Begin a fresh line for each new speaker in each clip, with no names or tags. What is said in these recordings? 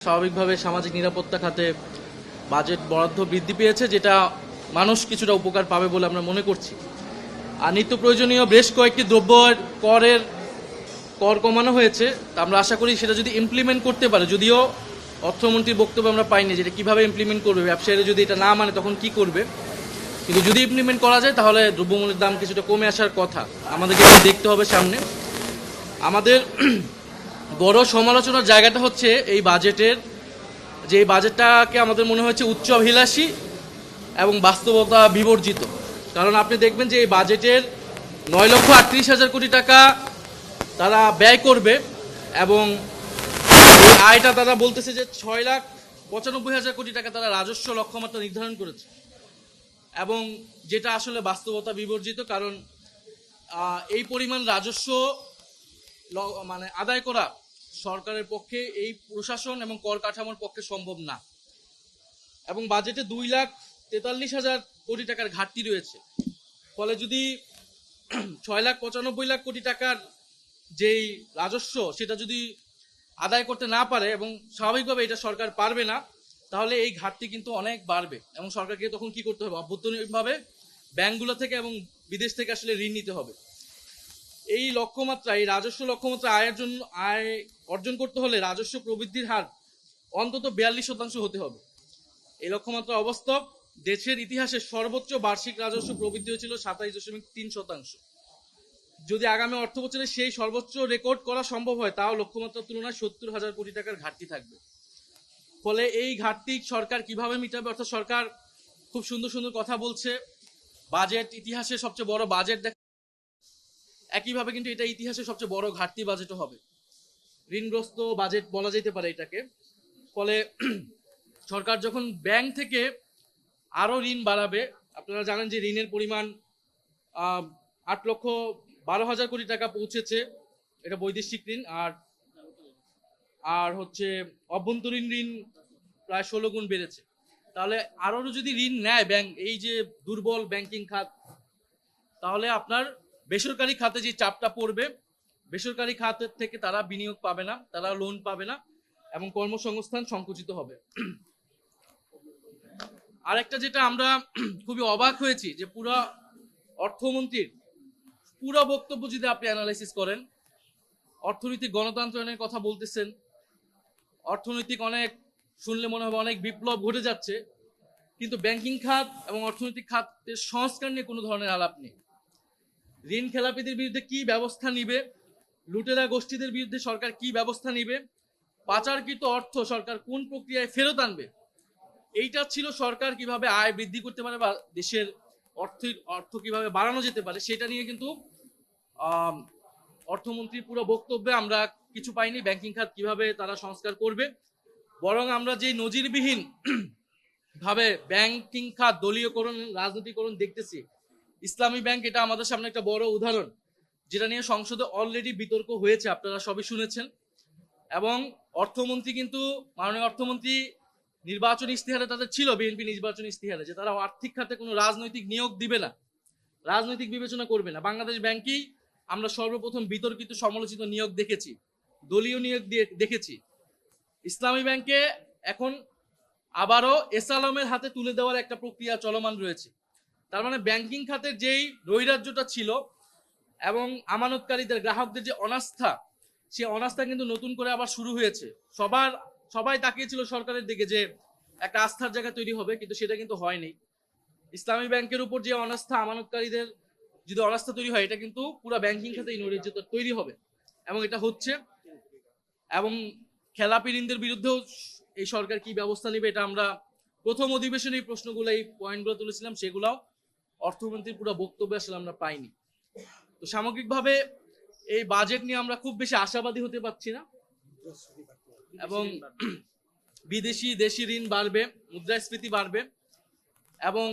স্বাভাবিকভাবে সামাজিক নিরাপত্তা খাতে বাজেট বরাদ্দ বৃদ্ধি পেয়েছে, যেটা মানুষ কিছুটা উপকার পাবে বলে আমরা মনে করছি। আর নিত্য প্রয়োজনীয় বেশ কয়েকটি দ্রব্যের কর কমানো হয়েছে, তা আমরা আশা করি সেটা যদি ইমপ্লিমেন্ট করতে পারে, যদিও অর্থমন্ত্রীর বক্তব্য আমরা পাইনি যেটা কিভাবে ইমপ্লিমেন্ট করবে, ব্যবসায়ীরা যদি এটা না মানে তখন কি করবে, কিন্তু যদি ইমপ্লিমেন্ট করা যায় তাহলে দ্রব্যমূল্যের দাম কিছুটা কমে আসার কথা। আমাদেরকে দেখতে হবে সামনে। আমাদের বড় সমালোচনার জায়গাটা হচ্ছে এই বাজেটের, যে এই বাজেটটাকে আমাদের মনে হচ্ছে উচ্চাভিলাষী এবং বাস্তবতা বিবর্জিত। কারণ আপনি দেখবেন যে এই বাজেটের 9,38,000 কোটি টাকা তারা ব্যয় করবে এবং এই আয়টা তারা বলতেছে যে 6,95,000 কোটি টাকা তারা রাজস্ব লক্ষ্যমাত্রা নির্ধারণ করেছে, এবং যেটা আসলে বাস্তবতা বিবর্জিত। কারণ এই পরিমাণ রাজস্ব আদায় করা সরকারের পক্ষে, এই প্রশাসন এবং কর কাঠামোর পক্ষে সম্ভব না। এবং বাজেটে 2,43,000 কোটি টাকার ঘাটতি রয়েছে। ফলে যদি 6,95,000 কোটি টাকার যেই রাজস্ব সেটা যদি আদায় করতে না পারে, এবং স্বাভাবিকভাবে এটা সরকার পারবে না, তাহলে এই ঘাটতি কিন্তু অনেক বাড়বে এবং সরকারকে তখন কি করতে হবে, অভ্যন্তরীণভাবে ব্যাংকগুলো থেকে এবং বিদেশ থেকে আসলে ঋণ নিতে হবে। এই লক্ষ্যমাত্রা, এই রাজস্ব লক্ষ্যমাত্রা আয় অর্জন করতে হলে রাজস্ব প্রবৃদ্ধির হার অন্তত 42% হতে হবে। এই লক্ষ্যমাত্রা অবাস্তব। দেশের ইতিহাসে সর্বোচ্চ বার্ষিক রাজস্ব প্রবৃদ্ধি হয়েছিল 27.3%। যদি আগামী অর্থ বছরে সেই সর্বোচ্চ রেকর্ড করা সম্ভব হয়, তাও লক্ষ্যমাত্রার তুলনায় 70,000 কোটি টাকার ঘাটতি থাকবে। ফলে এই ঘাটতি সরকার কিভাবে মিটাবে? অর্থাৎ সরকার খুব সুন্দর সুন্দর কথা বলছে, বাজেট ইতিহাসের সবচেয়ে বড় বাজেট, একইভাবে কিন্তু এটা ইতিহাসের সবচেয়ে বড় ঘাটতি বাজেটও হবে, ঋণগ্রস্ত বাজেট বলা যেতে পারে এটাকে। ফলে সরকার যখন ব্যাংক থেকে আরো ঋণ বাড়াবে, আপনারা জানেন যে ঋণের পরিমাণ 8,12,000 কোটি টাকা পৌঁছেছে, এটা বৈদেশিক ঋণ। আর হচ্ছে অভ্যন্তরীণ ঋণ প্রায় 16 গুণ বেড়েছে। তাহলে আরো যদি ঋণ নেয় ব্যাংক, এই যে দুর্বল ব্যাংকিং খাত, তাহলে আপনার বেসরকারি খাতে যে চাপটা পড়বে, বেসরকারি খাতের থেকে তারা বিনিয়োগ পাবে না, তারা লোন পাবে না, এবং কর্মসংস্থান সংকুচিত হবে। আরেকটা যেটা আমরা খুবই অবাক হয়েছি, যে পুরো অর্থমন্ত্রীর পুরো বক্তব্য যদি আপনি অ্যানালাইসিস করেন, অর্থনৈতিক গণতন্ত্রের কথা বলতেছেন, অর্থনৈতিক অনেক শুনলে মনে হবে অনেক বিপ্লব ঘটে যাচ্ছে, কিন্তু ব্যাংকিং খাত এবং অর্থনৈতিক খাতের সংস্কার নিয়ে কোনো ধরনের আলাপ নেই। ঋণ খেলাপিদের বিরুদ্ধে কি ব্যবস্থা নিবে, লুটেরা গোষ্ঠীদের বিরুদ্ধে সরকার কি ব্যবস্থা নিবে, পাচারকৃত অর্থ সরকার কোন প্রক্রিয়ায় ফেরত আনবে, এইটা ছিল সরকার কিভাবে আয় বৃদ্ধি করতে পারে বা দেশের অর্থ কিভাবে বাড়ানো যেতে পারে, সেটা নিয়ে কিন্তু অর্থমন্ত্রীর পুরো বক্তব্যে আমরা কিছু পাইনি। ব্যাংকিং খাত কিভাবে তারা সংস্কার করবে, বরং আমরা যে নজিরবিহীন ভাবে ব্যাংকিং খাত দলীয়করণ, রাজনীতিকরণ দেখতেছি। ইসলামী ব্যাংক এটা আমাদের সামনে একটা বড় উদাহরণ, যেটা নিয়ে সংসদে অলরেডি বিতর্ক হয়েছে, আপনারা সবই শুনেছেন। এবং অর্থমন্ত্রী কিন্তু, মাননীয় অর্থমন্ত্রী নির্বাচনী ইস্তেহারে তাদের ছিল, বিএনপি নির্বাচনী ইস্তেহারে, যে তারা আর্থিক খাতে কোনো রাজনৈতিক নিয়োগ দিবে না, রাজনৈতিক বিবেচনা করবে না। বাংলাদেশ ব্যাংকেই আমরা সর্বপ্রথম বিতর্কিত সমালোচিত নিয়োগ দেখেছি, দলীয় নিয়োগ দেখেছি। ইসলামী ব্যাংকে এখন আবারও এসআলমের হাতে তুলে দেওয়ার একটা প্রক্রিয়া চলমান রয়েছে। তার মানে ব্যাংকিং খাতের যেই নৈরাজ্যটা ছিল এবং আমানতকারীদের, গ্রাহকদের যে অনাস্থা, সেই অনাস্থা কিন্তু নতুন করে আবার শুরু হয়েছে। সবাই তাকিয়েছিল সরকারের দিকে যে একটা আস্থার জায়গা তৈরি হবে, কিন্তু সেটা কিন্তু হয়নি। ইসলামী ব্যাংকের উপর যে অনাস্থা, আমানতকারীদের যদি অনাস্থা তৈরি হয়, এটা কিন্তু পুরো ব্যাংকিং খাতে নৈরাজ্যতা তৈরি হবে, এবং এটা হচ্ছে। এবং খেলাপি ঋণদের বিরুদ্ধেও এই সরকার কি ব্যবস্থা নেবে, এটা আমরা প্রথম অধিবেশনে এই প্রশ্নগুলো, এই পয়েন্টগুলো তুলেছিলাম, সেগুলাও অর্থমন্ত্রীর পুরো বক্তব্য আসলে আমরা পাইনি। তো সামগ্রিকভাবে এই বাজেট নিয়ে আমরা খুব বেশি আশাবাদী হতে পারছি না, এবং দেশি ঋণ বাড়বে, মুদ্রাস্ফীতি বাড়বে, এবং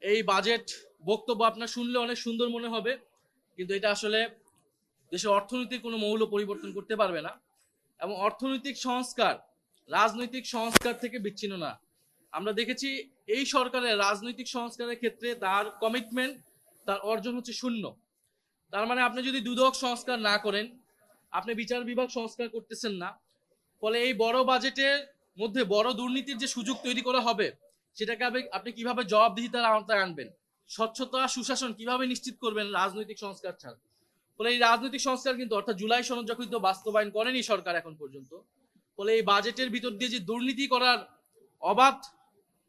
এই বাজেট বক্তব্য আপনার শুনলে অনেক সুন্দর মনে হবে, কিন্তু এটা আসলে দেশের অর্থনীতির কোনো মৌল পরিবর্তন করতে পারবে না। এবং অর্থনৈতিক সংস্কার রাজনৈতিক সংস্কার থেকে বিচ্ছিন্ন না। আমরা দেখেছি এই সরকারের রাজনৈতিক সংস্কারের ক্ষেত্রে তার কমিটমেন্ট, তার অর্জন হচ্ছে শূন্য। তার মানে আপনি যদি দুদক সংস্কার না করেন, আপনি বিচার বিভাগ সংস্কার করতেছেন না, ফলে এই বড় বাজেটের মধ্যে বড় দুর্নীতির যে সুযোগ তৈরি করা হবে সেটাকে আপনি কিভাবে জবাবদিহিতার আওতায় আনবেন, স্বচ্ছতা সুশাসন কিভাবে নিশ্চিত করবেন রাজনৈতিক সংস্কার ছাড়া। ফলে এই রাজনৈতিক সংস্কার কিন্তু অর্থাৎ জুলাই সনদ যখন তো বাস্তবায়ন করেনি সরকার এখন পর্যন্ত, ফলে এই বাজেটের ভিতর দিয়ে যে দুর্নীতি করার অবাধ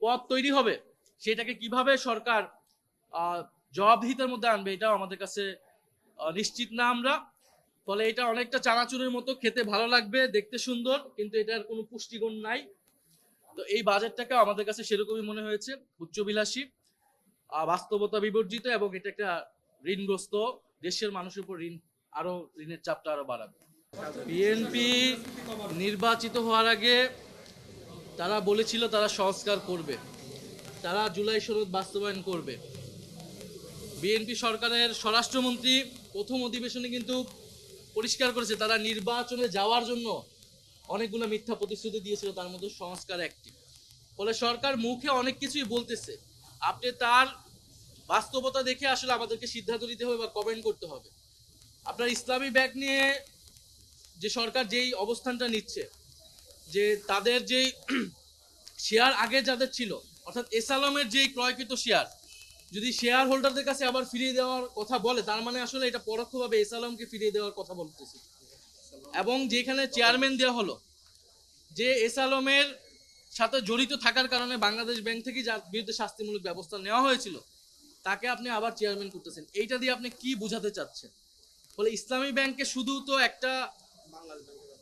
পথ তৈরি হবে সেটাকে কিভাবে সরকার জবাবদিহিতার মধ্যে আনবে এটাও আমাদের কাছে নিশ্চিত না আমরা। ফলে এটা অনেকটা চানাচুরের মতো, খেতে ভালো লাগবে, দেখতে সুন্দর, কিন্তু এটার কোনো পুষ্টিগুণ নাই। তো এই বাজেটটাকে আমাদের কাছে সেরকমই মনে হয়েছে, উচ্চবিলাসী, বাস্তবতা বিবর্জিত, এবং এটা একটা ঋণগ্রস্ত দেশের মানুষের উপর আরো ঋণের চাপটা আরো বাড়াবে। বিএনপি নির্বাচিত হওয়ার আগে তারা বলেছিল তারা সংস্কার করবে, তারা জুলাই সনদ বাস্তবায়ন করবে। বিএনপি সরকারের স্বরাষ্ট্রমন্ত্রী প্রথম অধিবেশনে কিন্তু পরিষ্কার করেছে তারা নির্বাচনে যাওয়ার জন্য অনেকগুলো মিথ্যা প্রতিশ্রুতি দিয়েছিল, তার মধ্যে সংস্কার একটি। ফলে সরকার মুখে অনেক কিছুই বলতেছে, আপনি তার বাস্তবতা দেখে আসলে আমাদেরকে সিদ্ধান্ত নিতে হবে বা কমেন্ট করতে হবে। আপনার ইসলামী ব্যাংক নিয়ে যে সরকার যেই অবস্থানটা নিচ্ছে, যে তাদের যেই শেয়ার আগে যাদের ছিল, অর্থাৎ এসালমের যেই ক্রয়কৃত শেয়ার যদি শেয়ার হোল্ডারদের কাছে আবার ফিরিয়ে দেওয়ার কথা বলে, তার মানে আসলে এটা পরোক্ষভাবে এসালমকে ফিরিয়ে দেওয়ার কথা বলতেছে। এবং যেখানে চেয়ারম্যান দেওয়া হলো, যে এসালমের সাথে জড়িত থাকার কারণে বাংলাদেশ ব্যাংক থেকে যার বিরুদ্ধে শাস্তিমূলক ব্যবস্থা নেওয়া হয়েছিল, তাকে আপনি আবার চেয়ারম্যান করতেছেন। এইটা দিয়ে আপনি কি বোঝাতে চাচ্ছেন? ফলে ইসলামী ব্যাংকে শুধু তো একটা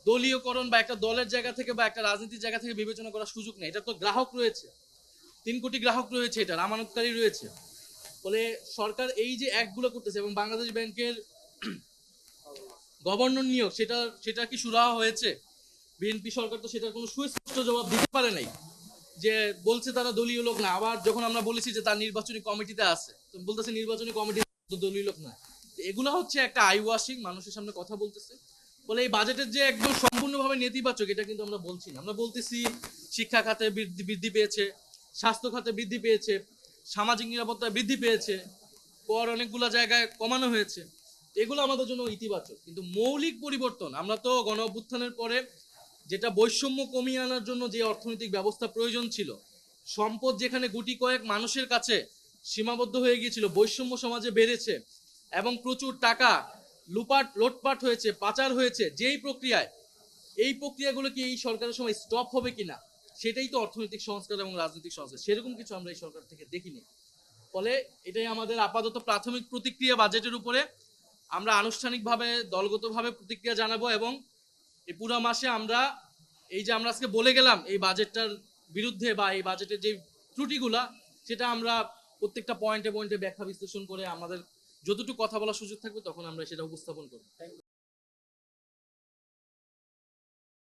দলীয়করণ বা একটা দলের জায়গা থেকে বা একটা রাজনীতির জায়গা থেকে বিবেচনা করার সুযোগ নেই। এটা তো গ্রাহক রয়েছে, 3 কোটি গ্রাহক রয়েছে, এটা আমানতকারী রয়েছে। ফলে সরকার এই যে অ্যাক্টগুলো করতেছে, এবং বাংলাদেশ ব্যাংকের গভর্নর নিয়োগ সেটা কি সুরাহা হয়েছে? বিএনপি সরকার তো সেটার কোনো সুস্পষ্ট জবাব দিতে পারে নাই, যে বলছে তারা দলীয় লোক না। আবার যখন আমরা বলেছি যে তার নির্বাচনী কমিটিতে আছে, তো বলতেছে নির্বাচনী কমিটি দলীয় লোক না। এগুলো হচ্ছে একটা আই ওয়াশিং, মানুষের সামনে কথা বলতেছে। বলে এই বাজেটের যে একদম সম্পূর্ণভাবে নেতিবাচক, এটা কিন্তু আমরা বলছি না। আমরা বলতেছি শিক্ষা খাতে বৃদ্ধি পেয়েছে, স্বাস্থ্য খাতে বৃদ্ধি পেয়েছে, সামাজিক নিরাপত্তা বৃদ্ধি পেয়েছে, কর অনেকগুলো জায়গায় কমানো হয়েছে, এগুলো আমাদের জন্য ইতিবাচক। কিন্তু মৌলিক পরিবর্তন, আমরা তো গণ অভ্যুত্থানের পরে যেটা বৈষম্য কমিয়ে আনার জন্য যে অর্থনৈতিক ব্যবস্থা প্রয়োজন ছিল, সম্পদ যেখানে গুটি কয়েক মানুষের কাছে সীমাবদ্ধ হয়ে গিয়েছিল, বৈষম্য সমাজে বেড়েছে এবং প্রচুর টাকা লোটপাট হয়েছে, পাচার হয়েছে, যেই প্রক্রিয়ায়, এই প্রক্রিয়াগুলো কি এই সরকারের সময় স্টপ হবে কিনা, সেটাই তো অর্থনৈতিক সংস্কার এবং রাজনৈতিক সংস্কার। সেরকম কিছু আমরা এই সরকার থেকে দেখিনি। ফলে এটাই আমাদের আপাতত প্রাথমিক প্রতিক্রিয়া বাজেটের উপরে। আমরা আনুষ্ঠানিকভাবে দলগতভাবে প্রতিক্রিয়া জানাবো, এবং এই পুরো মাসে আমরা এই যে আমরা আজকে বলে গেলাম এই বাজেটটার বিরুদ্ধে বা এই বাজেটের যে ত্রুটিগুলা, সেটা আমরা প্রত্যেকটা পয়েন্টে পয়েন্টে ব্যাখ্যা বিশ্লেষণ করে আমাদের যতটুকু কথা বলার সুযোগ থাকবে তখন আমরা সেটা উপস্থাপন করব।